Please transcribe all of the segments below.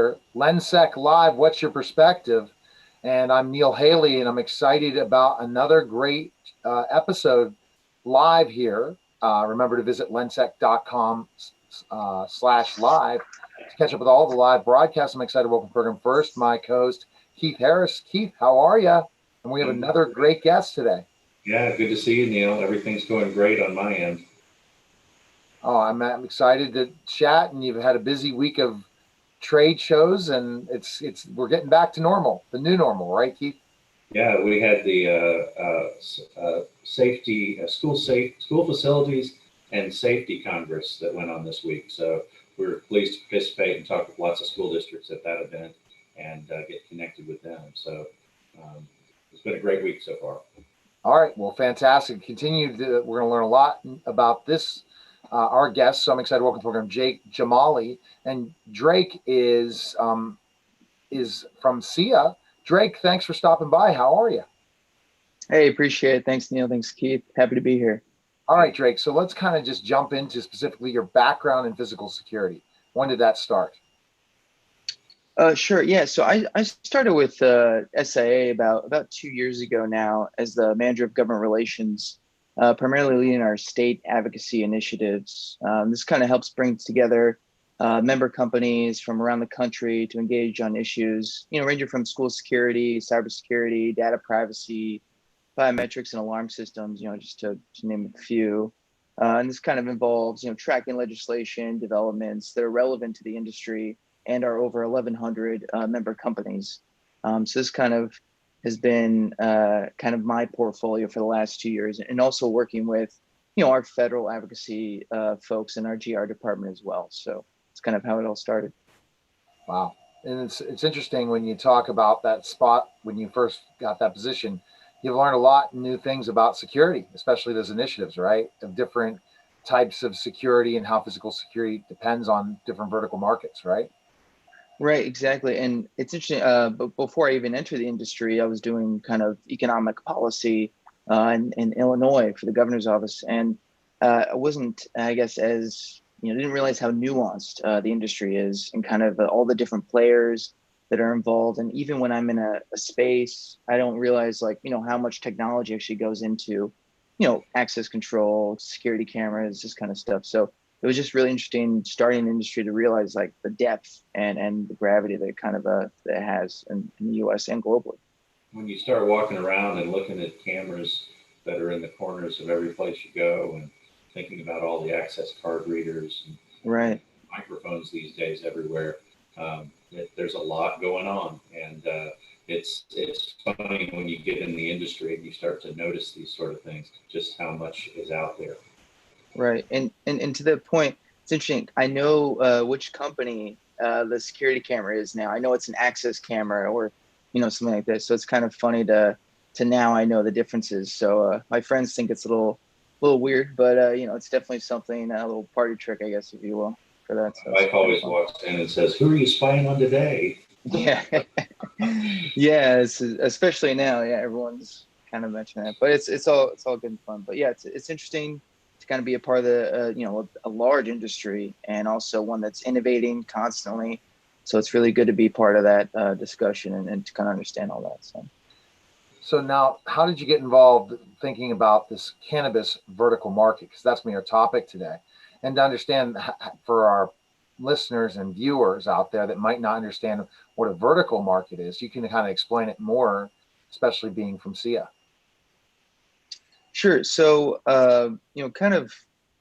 Lensec Live, what's your perspective? And I'm Neil Haley, and I'm excited about another great episode live here. Remember to visit lensec.com slash live to catch up with all the live broadcasts. I'm excited to welcome program first, my co-host, Keith Harris. Keith, how are you? And we have another great guest today. Yeah, good to see you, Neil. Everything's going great on my end. Oh, I'm excited to chat, and you've had a busy week of trade shows, and it's we're getting back to normal, the new normal, right, Keith? Yeah, we had the safety school facilities and safety congress that went on this week. So we were pleased to participate and talk with lots of school districts at that event and get connected with them. So um, it's been a great week so far. All right, well, fantastic. We're going to learn a lot about this. Our guest, so I'm excited to welcome to the program Jake Jamali, and Drake is from SIA. Drake, thanks for stopping by. How are you? Hey, appreciate it. Thanks, Neil. Thanks, Keith. Happy to be here. All right, Drake. So let's kind of just jump into specifically your background in physical security. When did that start? Sure. Yeah. So I started with SIA about 2 years ago now as the manager of government relations, primarily leading our state advocacy initiatives. This kind of helps bring together member companies from around the country to engage on issues, ranging from school security, cybersecurity, data privacy, biometrics, and alarm systems, just to name a few. And this kind of involves, tracking legislation developments that are relevant to the industry and our over 1,100 member companies. So this kind of has been kind of my portfolio for the last 2 years, and also working with, our federal advocacy folks in our GR department as well. So it's kind of how it all started. Wow. And it's interesting when you talk about that spot when you first got that position. You've learned a lot new things about security, especially those initiatives, right? Of different types of security and how physical security depends on different vertical markets, right? Right, exactly. And it's interesting. But before I even entered the industry, I was doing kind of economic policy in Illinois for the governor's office. And I wasn't, I guess, as, didn't realize how nuanced the industry is and kind of all the different players that are involved. And even when I'm in a space, I don't realize like, how much technology actually goes into, access control, security cameras, this kind of stuff. So it was just really interesting starting an industry to realize like the depth and the gravity that it kind of that it has in the U.S. and globally. When you start walking around and looking at cameras that are in the corners of every place you go and thinking about all the access card readers and Right. microphones these days everywhere, there's a lot going on. And it's funny when you get in the industry and you start to notice these sort of things, just how much is out there. Right. And to that point, it's interesting. I know which company the security camera is now. I know it's an access camera or, something like this. So it's kind of funny to now I know the differences. So my friends think it's a little weird, but it's definitely something, a little party trick, I guess, if you will, for that. So My wife always walks in and says, "Who are you spying on today?" yeah. Yeah, especially now. Yeah, everyone's kind of mentioning that, but it's all good and fun. But yeah, it's interesting to kind of be a part of the a large industry and also one that's innovating constantly. So it's really good to be part of that discussion and to kind of understand all that. So now, how did you get involved thinking about this cannabis vertical market? Because that's going to be our topic today. And to understand for our listeners and viewers out there that might not understand what a vertical market is, you can kind of explain it more, especially being from SIA. Sure. So, kind of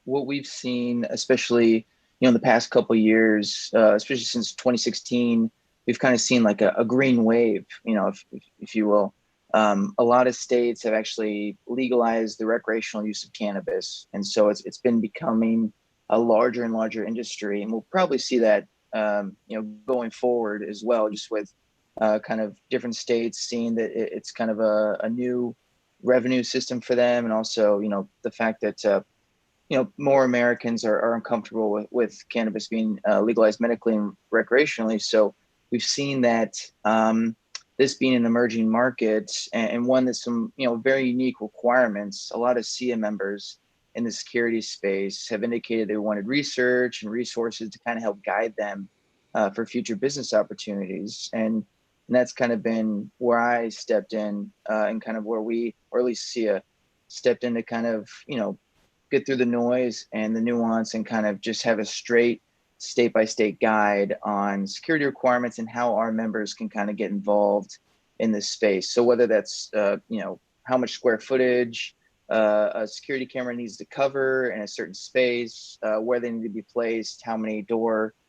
what we've seen, especially, in the past couple of years, especially since 2016, we've kind of seen like a green wave, if you will. A lot of states have actually legalized the recreational use of cannabis. And so it's been becoming a larger and larger industry. And we'll probably see that, going forward as well, just with kind of different states seeing that it's kind of a new revenue system for them, and also the fact that more Americans are uncomfortable with cannabis being legalized medically and recreationally. So we've seen that this being an emerging market and one that's some very unique requirements. A lot of SIA members in the security space have indicated they wanted research and resources to kind of help guide them for future business opportunities. And that's kind of been where I stepped in, and kind of where we, or at least SIA, stepped in to kind of, get through the noise and the nuance and kind of just have a straight state by state guide on security requirements and how our members can kind of get involved in this space. So whether that's, how much square footage a security camera needs to cover in a certain space, where they need to be placed, how many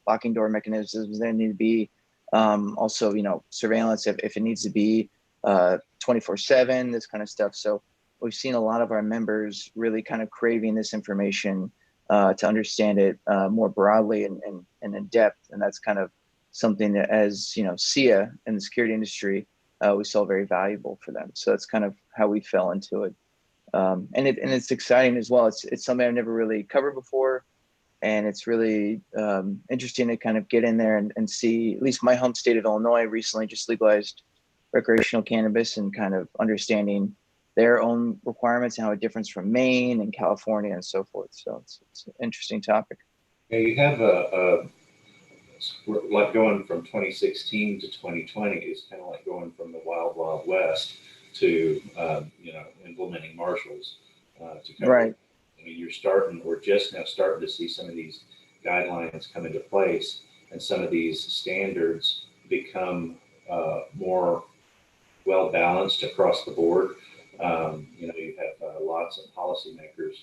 locking door mechanisms there need to be. Also, surveillance if it needs to be 24/7, this kind of stuff. So we've seen a lot of our members really kind of craving this information to understand it more broadly and in depth. And that's kind of something that, as SIA in the security industry, we saw very valuable for them. So that's kind of how we fell into it. And it's exciting as well. It's something I've never really covered before. And it's really interesting to kind of get in there and see, at least my home state of Illinois recently just legalized recreational cannabis, and kind of understanding their own requirements and how it differs from Maine and California and so forth. So it's an interesting topic. Yeah, you have like going from 2016 to 2020 is kind of like going from the wild, wild west to, implementing marshals to cover. Right. I mean, we're just now starting to see some of these guidelines come into place, and some of these standards become more well balanced across the board. You have lots of policymakers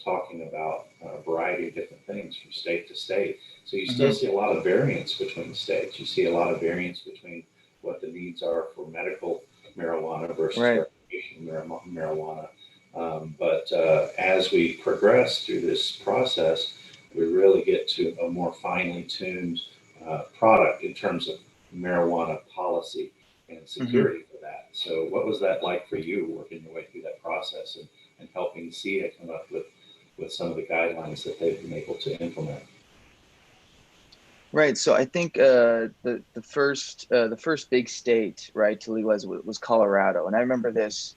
talking about a variety of different things from state to state. So you still see a lot of variance between states. You see a lot of variance between what the needs are for medical marijuana versus recreational marijuana. But as we progress through this process, we really get to a more finely tuned product in terms of marijuana policy and security for that. So what was that like for you, working your way through that process and helping SIA come up with some of the guidelines that they've been able to implement? Right. So I think the first big state, right, to legalize was Colorado, and I remember this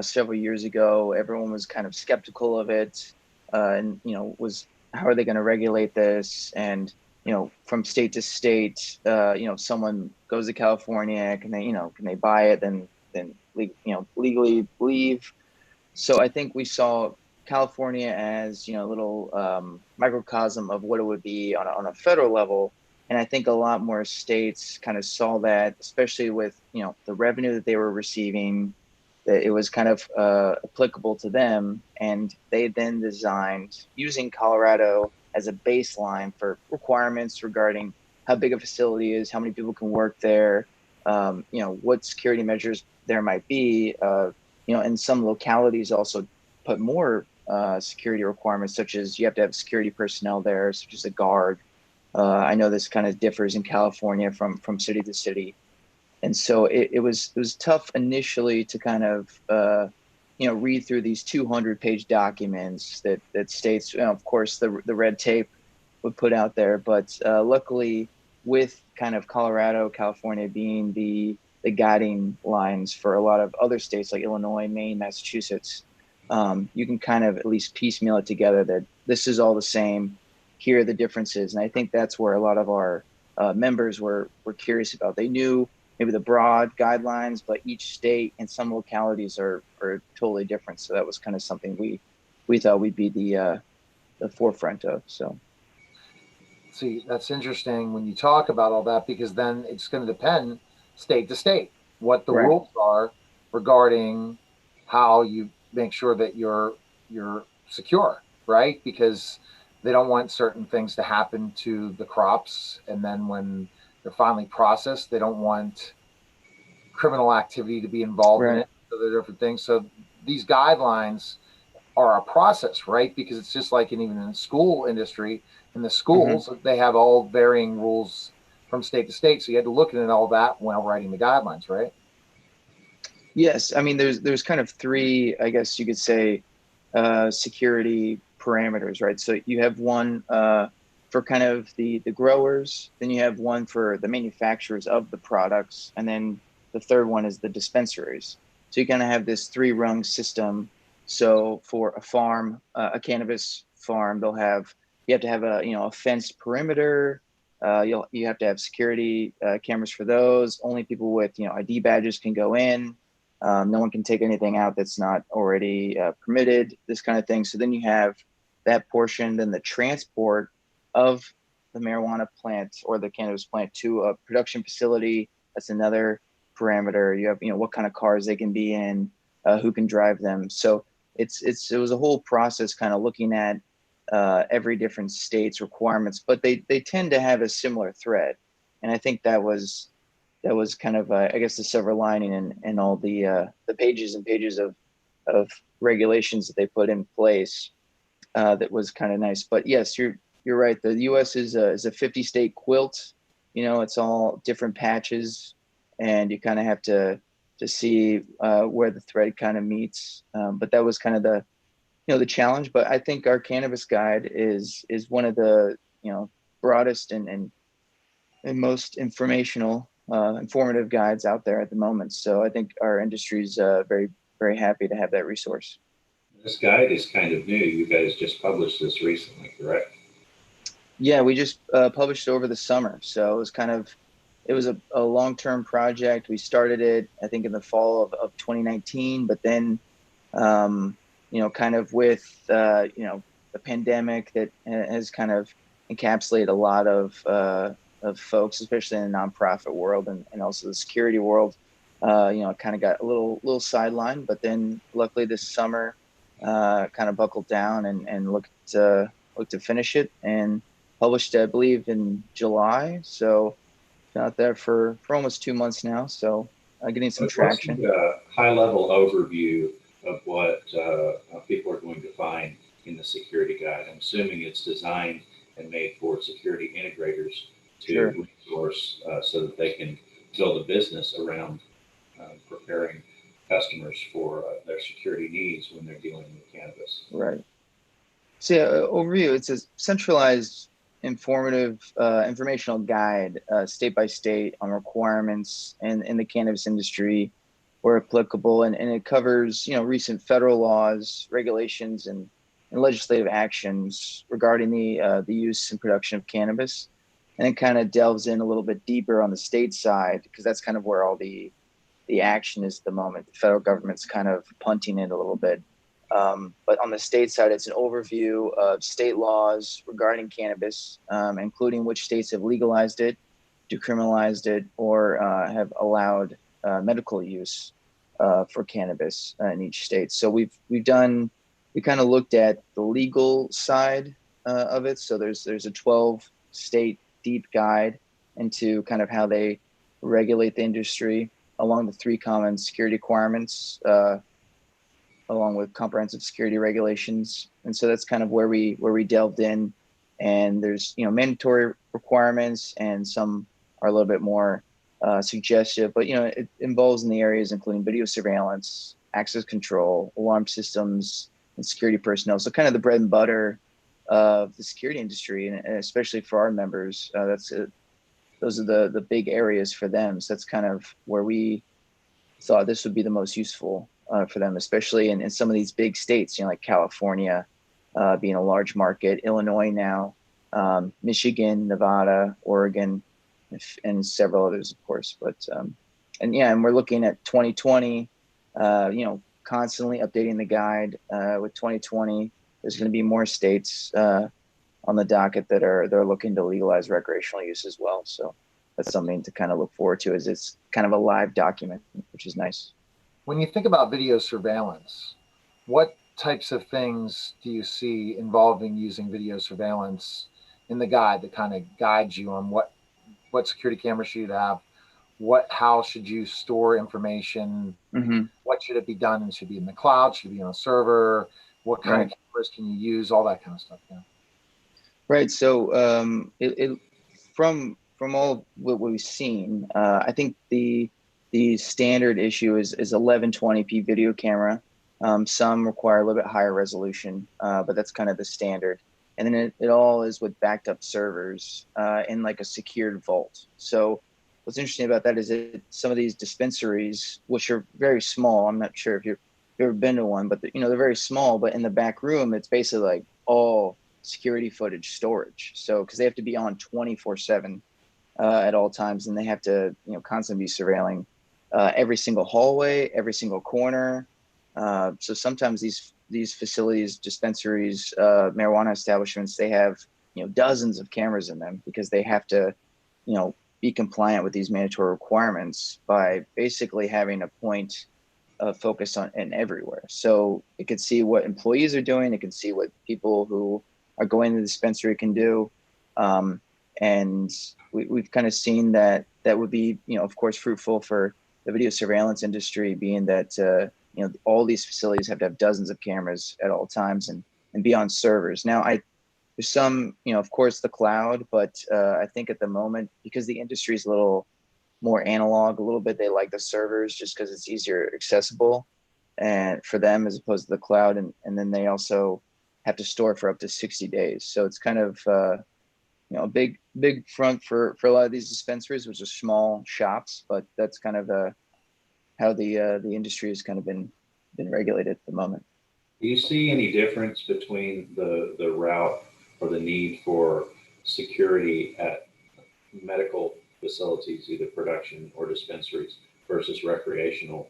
several years ago. Everyone was kind of skeptical of it, and was, how are they going to regulate this? And from state to state, someone goes to California, can they buy it? Then legally leave. So I think we saw California as a little microcosm of what it would be on a federal level, and I think a lot more states kind of saw that, especially with the revenue that they were receiving, that it was kind of applicable to them, and they then designed using Colorado as a baseline for requirements regarding how big a facility is, how many people can work there, what security measures there might be, and some localities also put more security requirements, such as you have to have security personnel there, such as a guard. I know this kind of differs in California from city to city. And so it was tough initially to kind of read through these 200-page documents that states, of course, the red tape would put out there. But luckily, with kind of Colorado, California being the guiding lines for a lot of other states like Illinois, Maine, Massachusetts, you can kind of at least piecemeal it together that this is all the same. Here are the differences. And I think that's where a lot of our members were curious about. They knew maybe the broad guidelines, but each state and some localities are totally different. So that was kind of something we thought we'd be the forefront of. So, see, that's interesting when you talk about all that, because then it's going to depend state to state what the rules are regarding how you make sure that you're secure, right? Because they don't want certain things to happen to the crops, and then when they're finally processed, they don't want criminal activity to be involved in it. So there are different things. So these guidelines are a process, right? Because it's just like even in the school industry, in the schools, they have all varying rules from state to state. So you had to look at all that while writing the guidelines, right? Yes. I mean, there's kind of three, I guess you could say, security parameters, right? So you have one for kind of the growers, then you have one for the manufacturers of the products, and then the third one is the dispensaries. So you kind of have this three-rung system. So for a farm, a cannabis farm, you have to have a fenced perimeter. You have to have security cameras for those. Only people with ID badges can go in. No one can take anything out that's not already permitted. This kind of thing. So then you have that portion. Then the transport of the marijuana plant or the cannabis plant to a production facility. That's another parameter. You have what kind of cars they can be in, who can drive them. So it was a whole process, kind of looking at every different state's requirements, but they tend to have a similar thread, and I think that was kind of I guess the silver lining in all the pages and pages of regulations that they put in place. That was kind of nice. But yes, you're right. The U.S. is a 50-state quilt. It's all different patches, and you kind of have to see where the thread kind of meets. But that was kind of the challenge. But I think our cannabis guide is one of the broadest and most informative guides out there at the moment. So I think our industry is very, very happy to have that resource. This guide is kind of new. You guys just published this recently, correct? Yeah, we just published it over the summer. So it was a long-term project. We started it, I think, in the fall of 2019, but then, kind of with, the pandemic that has kind of encapsulated a lot of folks, especially in the nonprofit world and also the security world. It kind of got a little sidelined, but then luckily this summer, kind of buckled down and looked to finish it and published, I believe, in July. So been out there for almost 2 months now. So getting some What's traction. the high-level overview of what people are going to find in the security guide? I'm assuming it's designed and made for security integrators to Sure. resource so that they can build a business around preparing customers for their security needs when they're dealing with cannabis. Right. So yeah, overview. It's a centralized, informative, informational guide, state by state, on requirements and in the cannabis industry where applicable, and it covers recent federal laws, regulations, and legislative actions regarding the use and production of cannabis, and it kind of delves in a little bit deeper on the state side because that's kind of where all the action is at the moment. The federal government's kind of punting it a little bit. But on the state side, it's an overview of state laws regarding cannabis, including which states have legalized it, decriminalized it, or have allowed medical use for cannabis in each state. So we kind of looked at the legal side of it. So there's a 12-state deep guide into kind of how they regulate the industry along the 3 common security requirements, along with comprehensive security regulations. And so that's kind of where we delved in. And there's mandatory requirements, and some are a little bit more suggestive. But it involves in the areas including video surveillance, access control, alarm systems, and security personnel. So kind of the bread and butter of the security industry, and especially for our members, those are the big areas for them. So that's kind of where we thought this would be the most useful for them, especially in some of these big states, like California being a large market, Illinois now, Michigan, Nevada, Oregon, and several others, of course. But and we're looking at 2020, constantly updating the guide. With 2020, there's going to be more states on the docket that they're looking to legalize recreational use as well. So that's something to kind of look forward to, as it's kind of a live document, which is nice. When you think about video surveillance, what types of things do you see involving using video surveillance in the guide that kind of guides you on what security cameras should you have, how should you store information, Mm-hmm. what should it be done, and should it be in the cloud, should it be on a server, what kind of cameras can you use, all that kind of stuff. Yeah. Right. So from all what we've seen, I think the standard issue is 1120p video camera. Some require a little bit higher resolution, but that's kind of the standard. And then it all is with backed up servers in like a secured vault. So what's interesting about that is that some of these dispensaries, which are very small, I'm not sure if you've ever been to one, but they're very small. But in the back room, it's basically like all security footage storage. So because they have to be on 24/7 at all times, and they have to constantly be surveilling every single hallway, every single corner. So sometimes these facilities, dispensaries, marijuana establishments, they have dozens of cameras in them because they have to be compliant with these mandatory requirements by basically having a point of focus on and everywhere. So it can see what employees are doing. It can see what people who are going to the dispensary can do. And we've kind of seen that would be, of course, fruitful for the video surveillance industry, being that, all these facilities have to have dozens of cameras at all times and be on servers. Now, there's some, of course, the cloud, but I think at the moment, because the industry is a little more analog, a little bit, they like the servers just because it's easier accessible and for them as opposed to the cloud. And then they also have to store for up to 60 days. So it's kind of, a big front for a lot of these dispensaries, which are small shops, but that's kind of how the industry has kind of been regulated at the moment. Do you see any difference between the route or the need for security at medical facilities, either production or dispensaries, versus recreational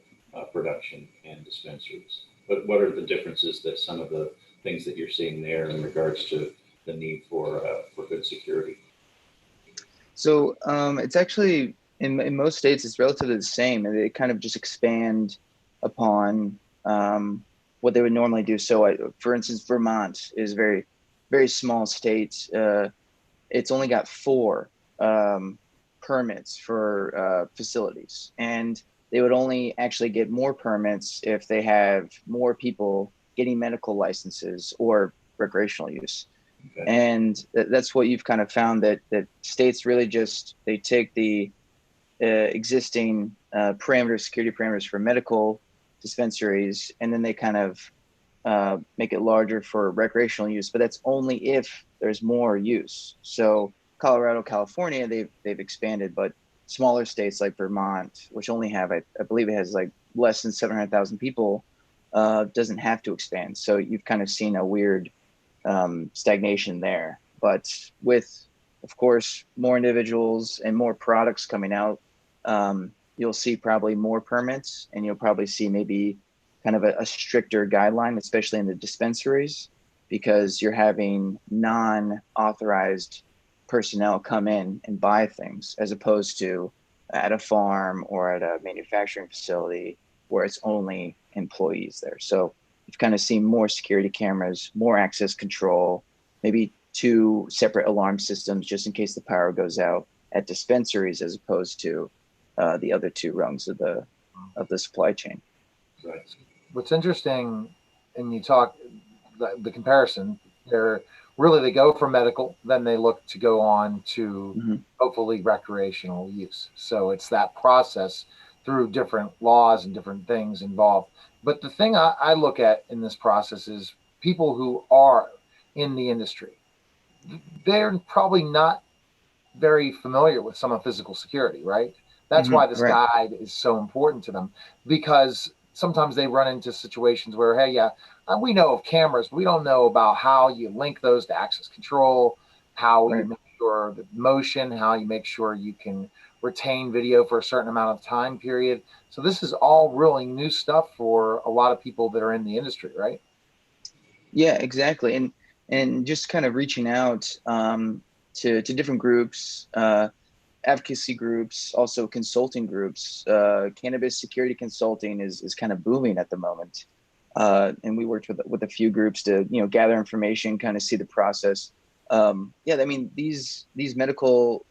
production and dispensaries? What are the differences that some of the things that you're seeing there in regards to the need for good security? So it's actually in most states it's relatively the same, and they kind of just expand upon what they would normally do. So, for instance, Vermont is a very small state. It's only got 4 permits for facilities, and they would only actually get more permits if they have more people getting medical licenses or recreational use. Okay. And that's what you've kind of found, that states really just, they take the existing security parameters for medical dispensaries, and then they kind of make it larger for recreational use, but that's only if there's more use. So Colorado, California, they've expanded, but smaller states like Vermont, which only have, I believe it has like less than 700,000 people, doesn't have to expand. So you've kind of seen a weird stagnation there. But with, of course, more individuals and more products coming out, you'll see probably more permits, and you'll probably see maybe kind of a stricter guideline, especially in the dispensaries, because you're having non-authorized personnel come in and buy things, as opposed to at a farm or at a manufacturing facility where it's only employees there. So you've kind of seen more security cameras, more access control, maybe 2 separate alarm systems just in case the power goes out at dispensaries, as opposed to the other 2 rungs of the supply chain. Right. What's interesting, and you talk the comparison, they go for medical, then they look to go on to hopefully recreational use. So it's that process through different laws and different things involved. But the thing I look at in this process is people who are in the industry, they're probably not very familiar with some of physical security, right? That's why this Right. guide is so important to them, because sometimes they run into situations where, hey, yeah, we know of cameras, but we don't know about how you link those to access control, how you Right. make sure the motion, how you make sure you can retain video for a certain amount of time period. So this is all really new stuff for a lot of people that are in the industry, right? Yeah, exactly. And just kind of reaching out to different groups, advocacy groups, also consulting groups. Cannabis security consulting is kind of booming at the moment. And we worked with a few groups to gather information, kind of see the process. Yeah, I mean, these medical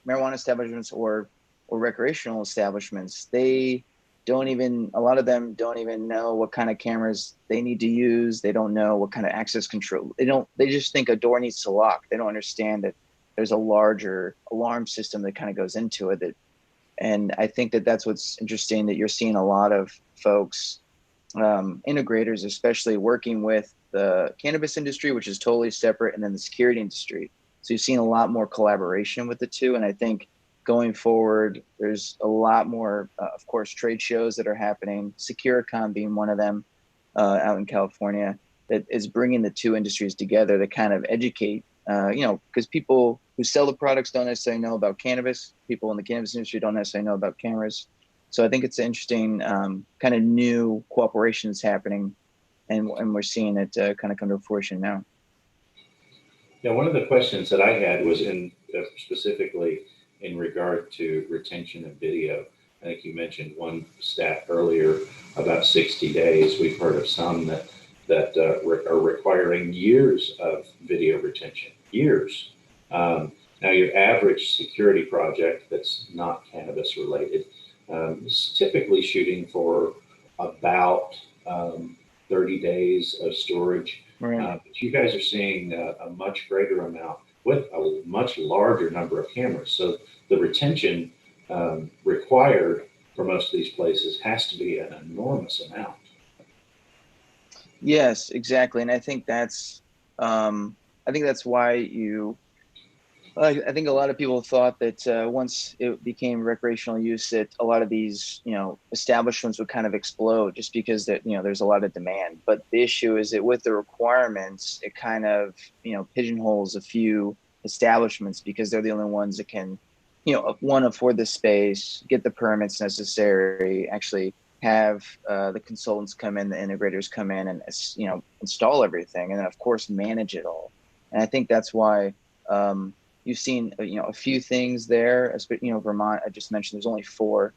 marijuana establishments or recreational establishments, a lot of them don't even know what kind of cameras they need to use. They don't know what kind of access control. They just think a door needs to lock. They don't understand that there's a larger alarm system that kind of goes into it. And I think that that's what's interesting, that you're seeing a lot of folks, integrators, especially working with the cannabis industry, which is totally separate, and then the security industry. So you've seen a lot more collaboration with the two. And I think going forward, there's a lot more, of course, trade shows that are happening, SecuriCon being one of them out in California. that is bringing the two industries together to kind of educate, because people who sell the products don't necessarily know about cannabis. People in the cannabis industry don't necessarily know about cameras. So I think it's an interesting kind of new cooperation that's happening, and we're seeing it kind of come to fruition now. Yeah, one of the questions that I had was in specifically in regard to retention of video. I think you mentioned one stat earlier about 60 days. We've heard of some that are requiring years of video retention, years. Now, your average security project that's not cannabis related is typically shooting for about 30 days of storage. Right. But you guys are seeing a much greater amount with a much larger number of cameras. So the retention required for most of these places has to be an enormous amount. Yes, exactly. And I think that's why I think a lot of people thought that once it became recreational use, that a lot of these, establishments would kind of explode just because that, there's a lot of demand. But the issue is that with the requirements, it kind of, pigeonholes a few establishments because they're the only ones that can, one, afford the space, get the permits necessary, actually have the consultants come in, the integrators come in and, install everything. And then of course, manage it all. And I think that's why, you've seen, a few things there. Vermont, I just mentioned, there's only 4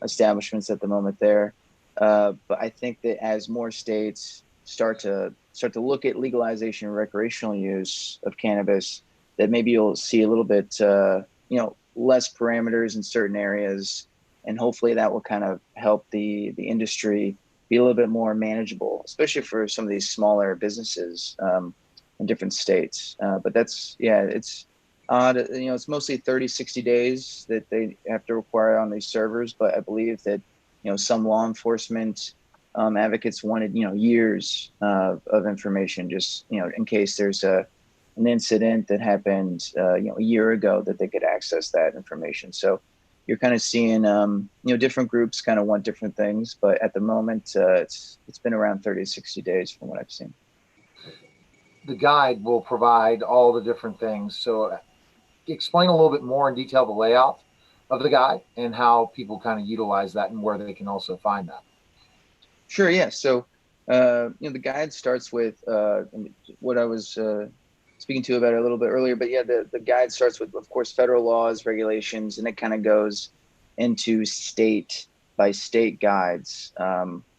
establishments at the moment there. But I think that as more states start to look at legalization and recreational use of cannabis, that maybe you'll see a little bit, less parameters in certain areas, and hopefully that will kind of help the industry be a little bit more manageable, especially for some of these smaller businesses in different states. But it's it's mostly 30, 60 days that they have to require on these servers. But I believe that, some law enforcement advocates wanted, years of information, just, in case there's an incident that happened, a year ago, that they could access that information. So you're kind of seeing, different groups kind of want different things. But at the moment, it's been around 30 to 60 days from what I've seen. The guide will provide all the different things. So explain a little bit more in detail the layout of the guide and how people kind of utilize that and where they can also find that. Sure. Yeah. So, the guide starts with what I was speaking to about it a little bit earlier. But yeah, the guide starts with, of course, federal laws, regulations, and it kind of goes into state by state guides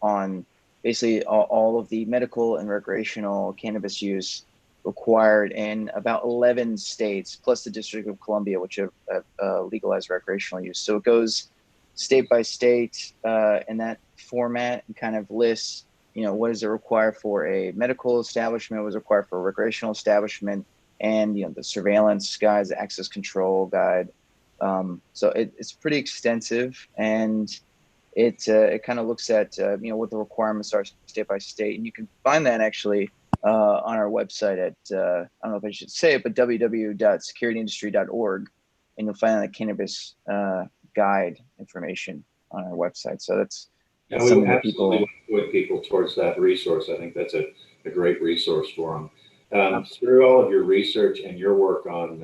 on basically all of the medical and recreational cannabis use required in about 11 states, plus the District of Columbia, which have legalized recreational use. So it goes state by state in that format and kind of lists, what does it require for a medical establishment, what is required for a recreational establishment, and, the surveillance guides, the access control guide. So it's pretty extensive, and it kind of looks at, what the requirements are state by state. And you can find that actually on our website at, I don't know if I should say it, but www.securityindustry.org, and you'll find the cannabis guide information on our website. So that's And we something that absolutely people point people towards that resource. I think that's a great resource for them. Through all of your research and your work on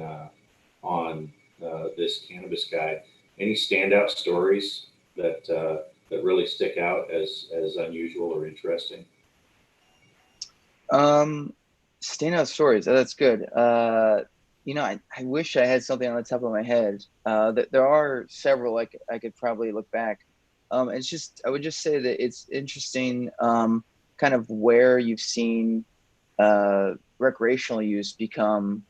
this cannabis guide, any standout stories that really stick out as unusual or interesting? Standout stories. Oh, that's good. I wish I had something on the top of my head. There are several. I could probably look back. I would just say that it's interesting, kind of where you've seen recreational use become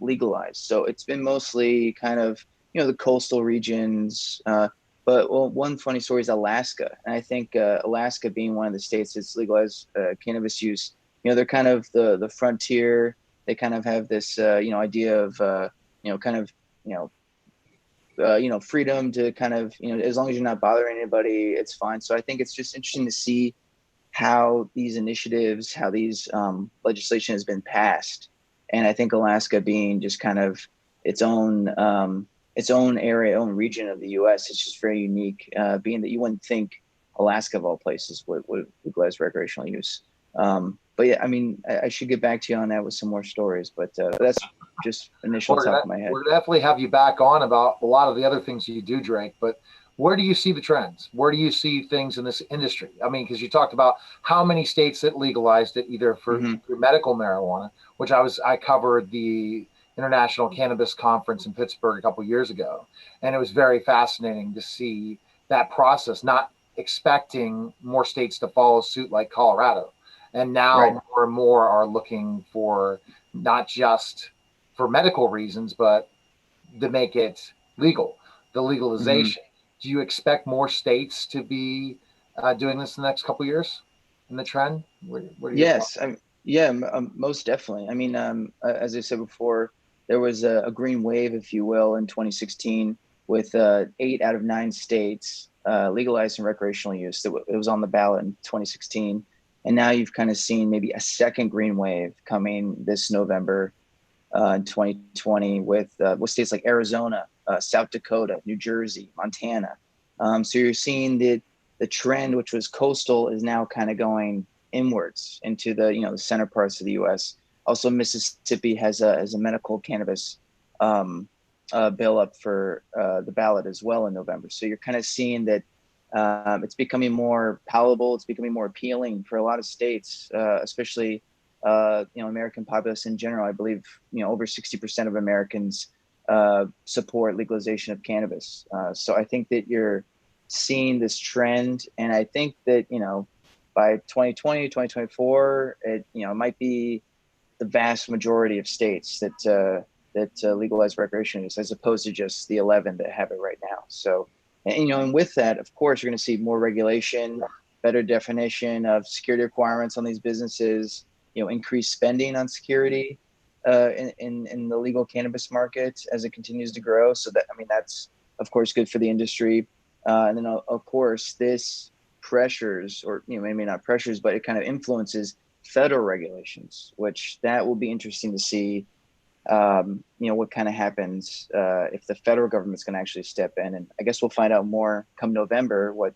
legalized. So it's been mostly kind of, the coastal regions. But one funny story is Alaska, and I think Alaska, being one of the states that's legalized cannabis use, they're kind of the frontier. They kind of have this idea of kind of freedom to kind of, as long as you're not bothering anybody, it's fine. So I think it's just interesting to see how these initiatives, how these legislation has been passed. And I think Alaska, being just kind of its own area, own region of the U.S., it's just very unique, being that you wouldn't think Alaska, of all places, would legalize recreational use. but yeah, I mean, I should get back to you on that with some more stories, but that's just initial top of my head. We're definitely have you back on about a lot of the other things you do, Drake. But where do you see the trends? Where do you see things in this industry? I mean, because you talked about how many states that legalized it, either Hmm. for medical marijuana, which I covered the International Cannabis Conference in Pittsburgh a couple of years ago, and it was very fascinating to see that process. Not expecting more states to follow suit like Colorado, and Right. now more and more are looking for not just for medical reasons, but to make it legal, the Hmm. legalization. Do you expect more states to be doing this in the next couple of years in the trend? What are your thoughts? Yes, yeah, most definitely. I mean, as I said before, there was a green wave, if you will, in 2016 with 8 out of 9 states legalizing recreational use. It was on the ballot in 2016, and now you've kind of seen maybe a second green wave coming this November in 2020 with states like Arizona, South Dakota, New Jersey, Montana. So you're seeing the trend, which was coastal, is now kind of going inwards into the center parts of the U.S. Also, Mississippi has a medical cannabis bill up for the ballot as well in November. So you're kind of seeing that it's becoming more palatable. It's becoming more appealing for a lot of states, especially American populace in general. I believe over 60% of Americans support legalization of cannabis. So I think that you're seeing this trend, and I think that by 2020, 2024, it might be the vast majority of states that legalize recreational use, as opposed to just the 11 that have it right now. So, and with that, of course, you're going to see more regulation, better definition of security requirements on these businesses, increased spending on security in the legal cannabis market as it continues to grow. So that, I mean, that's of course good for the industry. And then of course this pressures, or maybe not pressures, but it kind of influences federal regulations, which that will be interesting to see. What kind of happens if the federal government's going to actually step in, and I guess we'll find out more come November what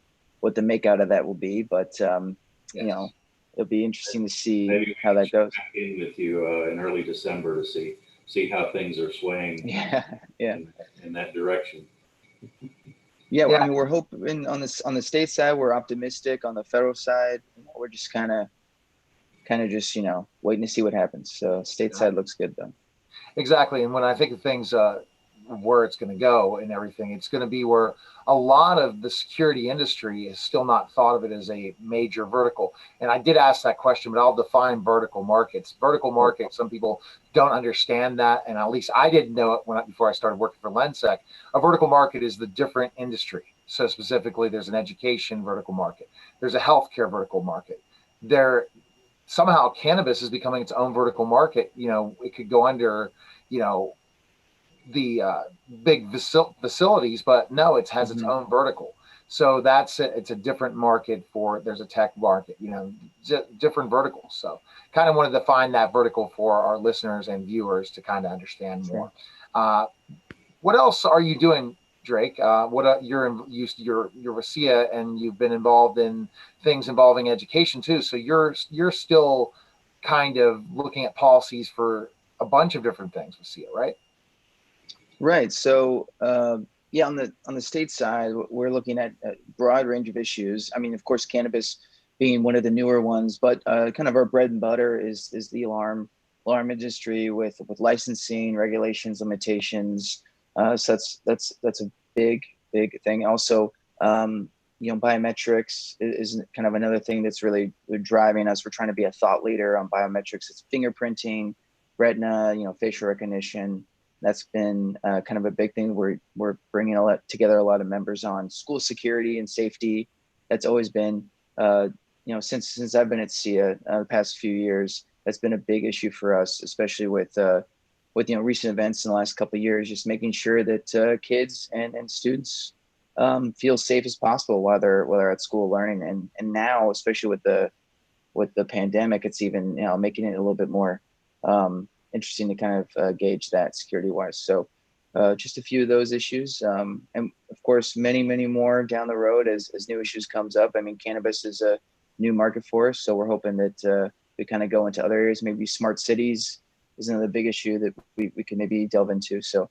the make out of that will be. But Yes. it'll be interesting to see Maybe we how can that check goes. back in with you in early December to see how things are swaying Yeah, yeah. in that direction. Yeah, I Yeah, mean, we're hoping on the state side, we're optimistic. On the federal side, we're just kind of just waiting to see what happens. So state side looks good though. exactly. And when I think of things, where it's going to go and everything, it's going to be where a lot of the security industry is still not thought of it as a major vertical. And I did ask that question, but I'll define vertical markets. Vertical market, some people don't understand that, and at least I didn't know it before I started working for Lensec. A vertical market is the different industry. So specifically, there's an education vertical market. There's a healthcare vertical market. There somehow cannabis is becoming its own vertical market. It could go under, you know, the big facilities, but no, it has its Hmm. own vertical. So that's it. It's a different market for. There's a tech market, different verticals. So kind of wanted to find that vertical for our listeners and viewers to kind of understand Sure. more. Uh, what else are you doing, Drake? What you're with SIA, and you've been involved in things involving education too. So you're still kind of looking at policies for a bunch of different things with SIA, right? Right. So, yeah, on the state side, we're looking at a broad range of issues. I mean, of course, cannabis being one of the newer ones, but kind of our bread and butter is the alarm industry with licensing, regulations, limitations. So that's a big thing. Also, biometrics is kind of another thing that's really driving us. We're trying to be a thought leader on biometrics. It's fingerprinting, retina, facial recognition. That's been kind of a big thing. We're bringing together a lot of members on school security and safety. That's always been, since I've been at SIA the past few years. That's been a big issue for us, especially with recent events in the last couple of years. Just making sure that kids and students feel safe as possible while they're at school learning. And now, especially with the pandemic, it's even making it a little bit more interesting to kind of gauge that security wise. So just a few of those issues, and of course many more down the road as new issues comes up. I mean, cannabis is a new market for us, so we're hoping that we kind of go into other areas. Maybe smart cities is another big issue that we can maybe delve into. So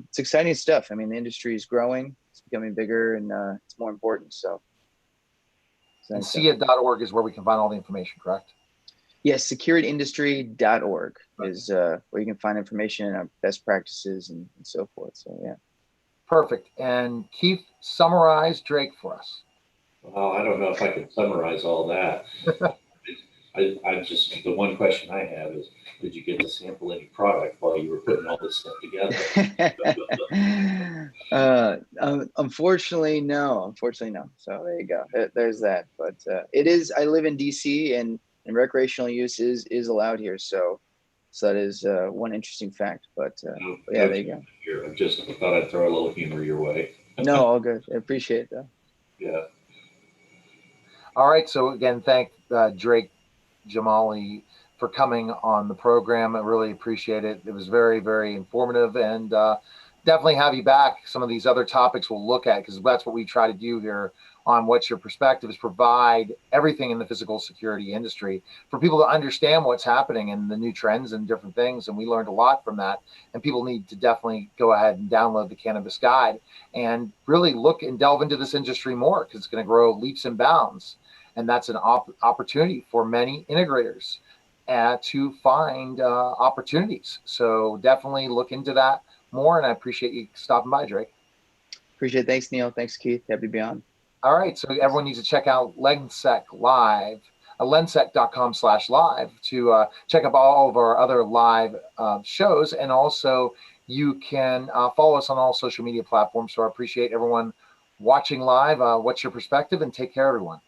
it's exciting stuff. I mean, the industry is growing, it's becoming bigger, and it's more important. So. And SIA.org is where we can find all the information, correct? Yes, securedindustry.org Right. is where you can find information on best practices and so forth. So, yeah. Perfect. And Keith, summarize Drake for us. Well, I don't know if I can summarize all that. I just, the one question I have is, did you get to sample any product while you were putting all this stuff together? Unfortunately, no. Unfortunately, no. So there you go. There's that. But it is. I live in DC, and recreational use is allowed here. So that is one interesting fact. But yeah, there you go. I just thought I'd throw a little humor your way. No, all good. I appreciate it, though. Yeah. All right. So again, thank Drake Jamali for coming on the program. I really appreciate it. It was very, very informative, and definitely have you back. Some of these other topics we'll look at, because that's what we try to do here on What's Your Perspective, is provide everything in the physical security industry for people to understand what's happening and the new trends and different things. And we learned a lot from that. And people need to definitely go ahead and download the Cannabis Guide and really look and delve into this industry more, because it's going to grow leaps and bounds. And that's an opportunity for many integrators to find opportunities. So definitely look into that more. And I appreciate you stopping by, Drake. Appreciate it. Thanks, Neil. Thanks, Keith. Happy to be on. All right. So everyone needs to check out Lensec Live, lensec.com/live to check out all of our other live shows. And also you can follow us on all social media platforms. So I appreciate everyone watching live. What's Your Perspective? And take care, everyone.